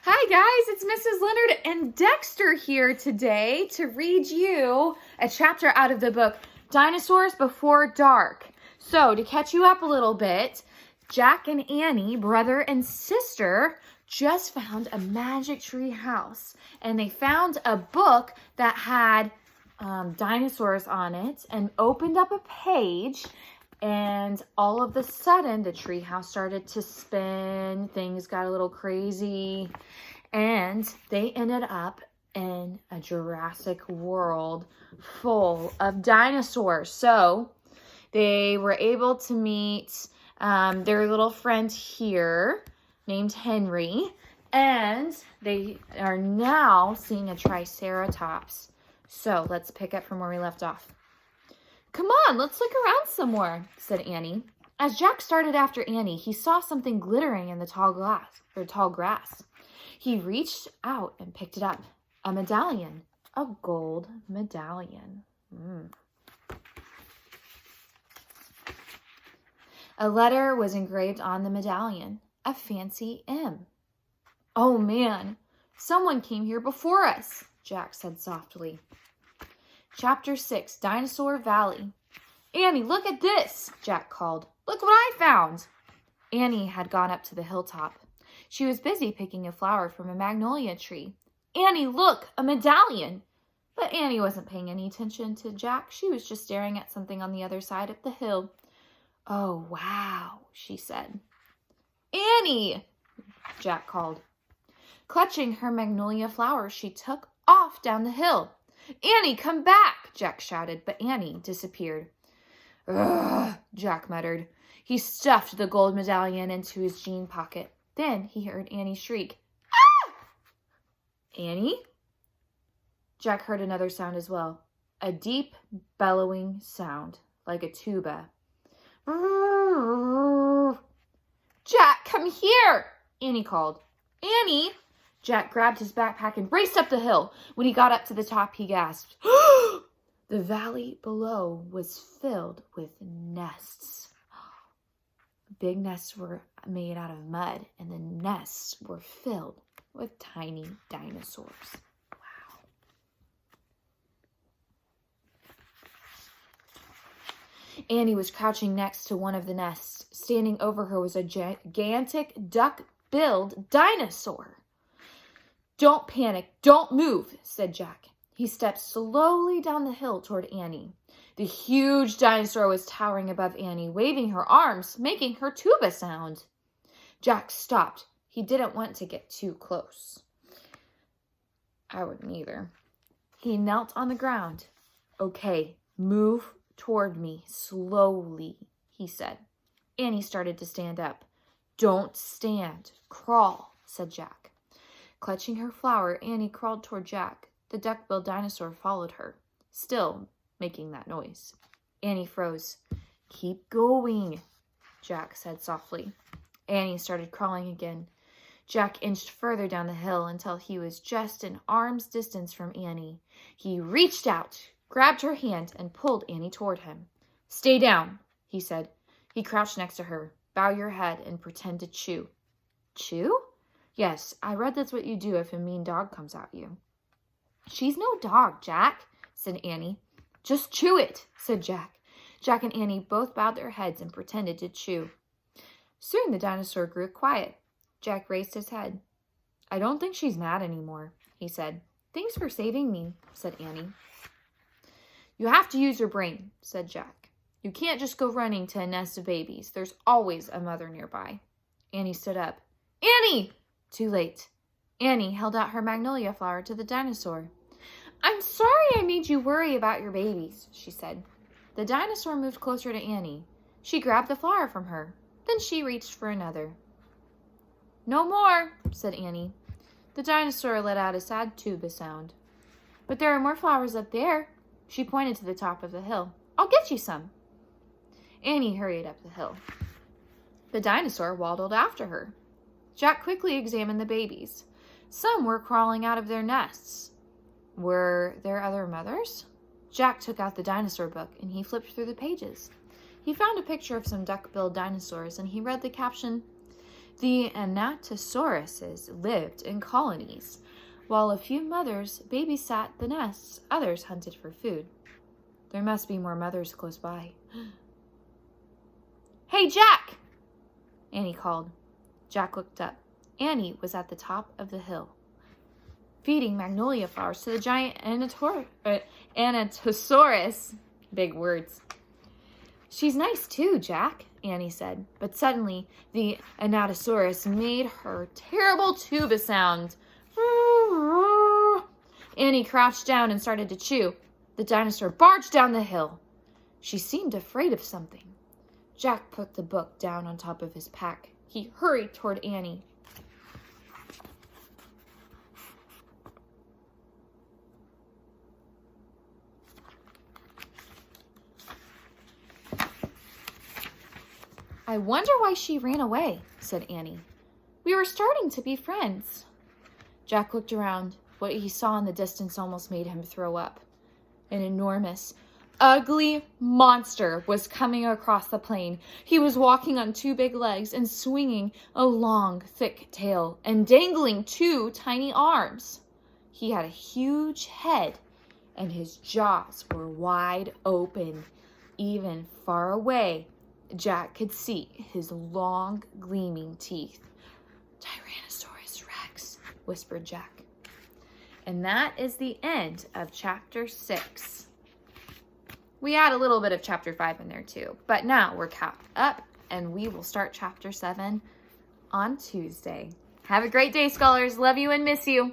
Hi guys, it's Mrs. Leonard and Dexter here today to read you a chapter out of the book Dinosaurs Before Dark. So to catch you up a little bit, Jack and Annie, brother and sister, just found a magic tree house, and they found a book that had dinosaurs on it and opened up a page. And all of a sudden, the treehouse started to spin. Things got a little crazy. And they ended up in a Jurassic World full of dinosaurs. So they were able to meet their little friend here named Henry. And they are now seeing a Triceratops. So let's pick up from where we left off. "Come on, let's look around some more," said Annie. As Jack started after Annie, he saw something glittering in the tall grass. He reached out and picked it up. A medallion. A gold medallion. A letter was engraved on the medallion. A fancy M. "Oh man, someone came here before us," Jack said softly. Chapter 6, Dinosaur Valley. "Annie, look at this," Jack called. "Look what I found." Annie had gone up to the hilltop. She was busy picking a flower from a magnolia tree. "Annie, look, a medallion." But Annie wasn't paying any attention to Jack. She was just staring at something on the other side of the hill. "Oh, wow," she said. "Annie," Jack called. Clutching her magnolia flower, she took off down the hill. "Annie, come back," Jack shouted, but Annie disappeared. "Ugh," Jack muttered. He stuffed the gold medallion into his jean pocket. Then he heard Annie shriek, "Ah!" "Annie?" Jack heard another sound as well, a deep, bellowing sound, like a tuba. "Jack, come here," Annie called. "Annie!" Jack grabbed his backpack and raced up the hill. When he got up to the top, he gasped. The valley below was filled with nests. Big nests were made out of mud, and the nests were filled with tiny dinosaurs. Wow. Annie was crouching next to one of the nests. Standing over her was a gigantic duck-billed dinosaur. "Don't panic, don't move," said Jack. He stepped slowly down the hill toward Annie. The huge dinosaur was towering above Annie, waving her arms, making her tuba sound. Jack stopped. He didn't want to get too close. I wouldn't either. He knelt on the ground. "Okay, move toward me slowly," he said. Annie started to stand up. "Don't stand, crawl," said Jack. Clutching her flower, Annie crawled toward Jack. The duck-billed dinosaur followed her, still making that noise. Annie froze. "Keep going," Jack said softly. Annie started crawling again. Jack inched further down the hill until he was just an arm's distance from Annie. He reached out, grabbed her hand, and pulled Annie toward him. "Stay down," he said. He crouched next to her. "Bow your head and pretend to chew." "Chew?" "Yes, I read that's what you do if a mean dog comes at you." "She's no dog, Jack," said Annie. "Just chew it," said Jack. Jack and Annie both bowed their heads and pretended to chew. Soon the dinosaur grew quiet. Jack raised his head. "I don't think she's mad anymore," he said. "Thanks for saving me," said Annie. "You have to use your brain," said Jack. "You can't just go running to a nest of babies. There's always a mother nearby." Annie stood up. "Annie!" Too late. Annie held out her magnolia flower to the dinosaur. "I'm sorry I made you worry about your babies," she said. The dinosaur moved closer to Annie. She grabbed the flower from her. Then she reached for another. "No more," said Annie. The dinosaur let out a sad tuba sound. "But there are more flowers up there." She pointed to the top of the hill. "I'll get you some." Annie hurried up the hill. The dinosaur waddled after her. Jack quickly examined the babies. Some were crawling out of their nests. Were there other mothers? Jack took out the dinosaur book and he flipped through the pages. He found a picture of some duck-billed dinosaurs and he read the caption, The Anatosauruses lived in colonies. While a few mothers babysat the nests, others hunted for food. There must be more mothers close by. Hey, Jack! Annie called. Jack looked up. Annie was at the top of the hill, feeding magnolia flowers to the giant Anatosaurus. Big words. She's nice too, Jack, Annie said. But suddenly, the Anatosaurus made her terrible tuba sound. Annie crouched down and started to chew. The dinosaur barged down the hill. She seemed afraid of something. Jack put the book down on top of his pack. He hurried toward Annie. I wonder why she ran away, said Annie. We were starting to be friends. Jack looked around. What he saw in the distance almost made him throw up. An enormous, ugly monster was coming across the plain. He was walking on two big legs and swinging a long, thick tail and dangling two tiny arms. He had a huge head, and his jaws were wide open. Even far away, Jack could see his long, gleaming teeth. Tyrannosaurus Rex, whispered Jack. And that is the end of chapter 6. We add a little bit of chapter 5 in there too, but now we're caught up and we will start chapter 7 on Tuesday. Have a great day, scholars. Love you and miss you.